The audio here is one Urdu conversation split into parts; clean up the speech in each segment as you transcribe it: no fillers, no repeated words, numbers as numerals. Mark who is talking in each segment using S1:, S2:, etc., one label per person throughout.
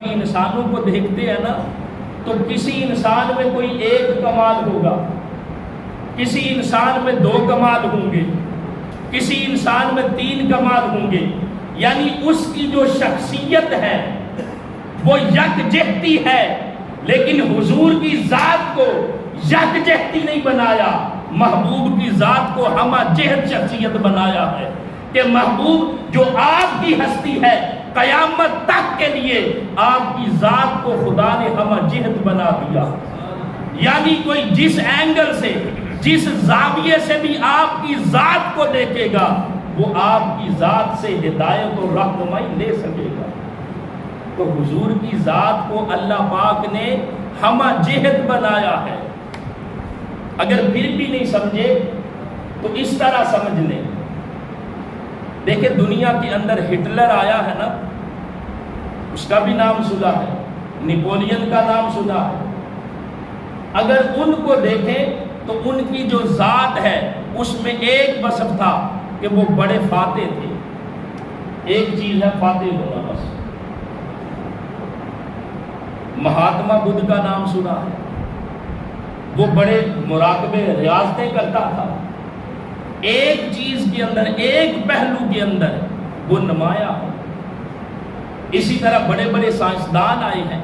S1: انسانوں کو دیکھتے ہیں نا تو کسی انسان میں کوئی ایک کمال ہوگا، کسی انسان میں 2 کمال ہوں گے، کسی انسان میں 3 کمال ہوں گے، یعنی اس کی جو شخصیت ہے وہ یکجہتی ہے، لیکن حضور کی ذات کو یکجہتی نہیں بنایا، محبوب کی ذات کو ہمہ جہت شخصیت بنایا ہے کہ محبوب جو آپ کی ہستی ہے قیامت تک کے لیے آپ کی ذات کو خدا نے ہمہ جہت بنا دیا، یعنی کوئی جس اینگل سے جس زاویے سے بھی آپ کی ذات کو دیکھے گا وہ آپ کی ذات سے ہدایت اور رہنمائی لے سکے گا۔ تو حضور کی ذات کو اللہ پاک نے ہمہ جہت بنایا ہے۔ اگر پھر بھی نہیں سمجھے تو اس طرح سمجھ لیں، دیکھیں دنیا کے اندر ہٹلر آیا ہے نا، اس کا بھی نام سنا ہے، نیپولین کا نام سنا ہے۔ اگر ان کو دیکھیں تو ان کی جو ذات ہے اس میں ایک وصف تھا کہ وہ بڑے فاتح تھے، ایک چیز ہے فاتح ہونا بس۔ مہاتما بدھ کا نام سنا ہے، وہ بڑے مراقبے ریاضتیں کرتا تھا، ایک چیز کے اندر ایک پہلو کے اندر وہ نمایاں ہے۔ اسی طرح بڑے بڑے سائنسدان آئے ہیں،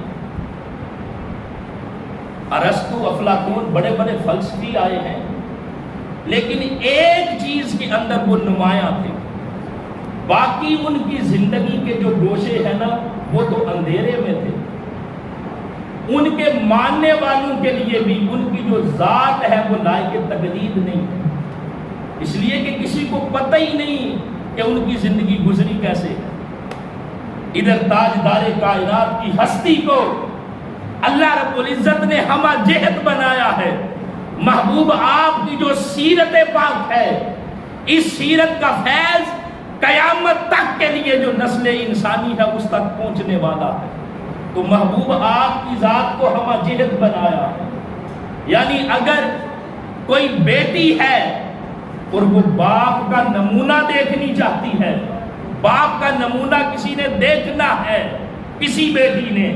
S1: ارسطو، افلاطون، بڑے بڑے فلسفی آئے ہیں، لیکن ایک چیز کے اندر وہ نمایاں تھے، باقی ان کی زندگی کے جو گوشے ہیں نا وہ تو اندھیرے میں تھے۔ ان کے ماننے والوں کے لیے بھی ان کی جو ذات ہے وہ لائق تقلید نہیں ہے، اس لیے کہ کسی کو پتہ ہی نہیں کہ ان کی زندگی گزری کیسے ہے۔ ادھر تاجدار کائنات کی ہستی کو اللہ رب العزت نے ہمہ جہت بنایا ہے۔ محبوب آپ کی جو سیرت پاک ہے، اس سیرت کا فیض قیامت تک کے لیے جو نسل انسانی ہے اس تک پہنچنے والا ہے۔ تو محبوب آپ کی ذات کو ہمہ جہت بنایا ہے، یعنی اگر کوئی بیٹی ہے اور وہ باپ کا نمونہ دیکھنی چاہتی ہے، باپ کا نمونہ کسی نے دیکھنا ہے، کسی بیٹی نے،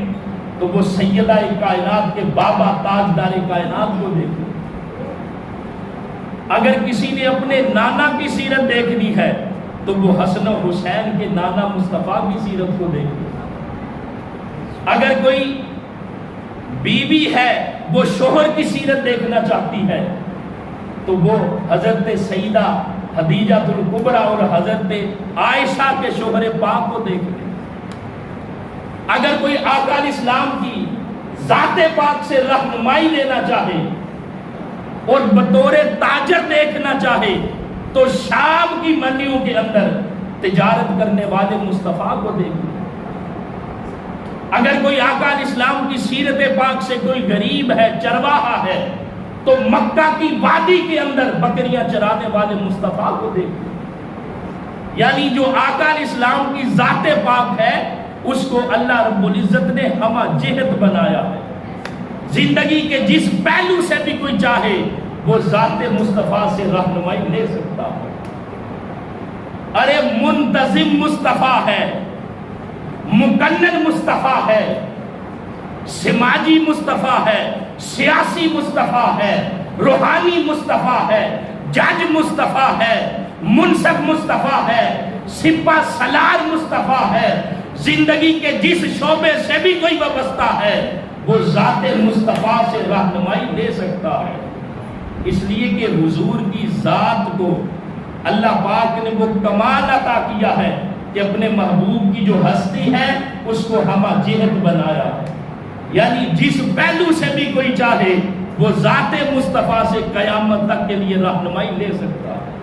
S1: تو وہ سیدہ کائنات کے بابا تاجدار کائنات کو دیکھے۔ اگر کسی نے اپنے نانا کی سیرت دیکھنی ہے تو وہ حسن و حسین کے نانا مصطفیٰ کی سیرت کو دیکھے۔ اگر کوئی بیوی ہے وہ شوہر کی سیرت دیکھنا چاہتی ہے تو وہ حضرت سیدہ خدیجہ الکبریٰ اور حضرت عائشہ کے شوہر پاک کو دیکھ لے۔ اگر کوئی آقا اسلام کی ذات پاک سے رہنمائی لینا چاہے اور بطور تاجر دیکھنا چاہے تو شام کی منڈیوں کے اندر تجارت کرنے والے مصطفیٰ کو دیکھ لے۔ اگر کوئی آقا اسلام کی سیرت پاک سے کوئی غریب ہے، چرواہا ہے، تو مکہ کی وادی کے اندر بکریاں چرانے والے مصطفیٰ کو دیکھیں۔ یعنی جو آقا اسلام کی ذات پاک ہے اس کو اللہ رب العزت نے ہمہ جہت بنایا ہے۔ زندگی کے جس پہلو سے بھی کوئی چاہے وہ ذات مصطفیٰ سے رہنمائی لے سکتا ہے۔ ارے منتظم مصطفیٰ ہے، مکنن مصطفیٰ ہے، سماجی مصطفیٰ ہے، سیاسی مصطفیٰ ہے، روحانی مصطفیٰ ہے، جج مصطفیٰ ہے، منصف مصطفیٰ ہے، سپہ سالار مصطفیٰ ہے۔ زندگی کے جس شعبے سے بھی کوئی وابستہ ہے وہ ذات مصطفیٰ سے رہنمائی لے سکتا ہے۔ اس لیے کہ حضور کی ذات کو اللہ پاک نے وہ کمال عطا کیا ہے کہ اپنے محبوب کی جو ہستی ہے اس کو ہمہ جہت بنایا ہے، یعنی جس پہلو سے بھی کوئی چاہے وہ ذات مصطفیٰ سے قیامت تک کے لیے رہنمائی لے سکتا ہے۔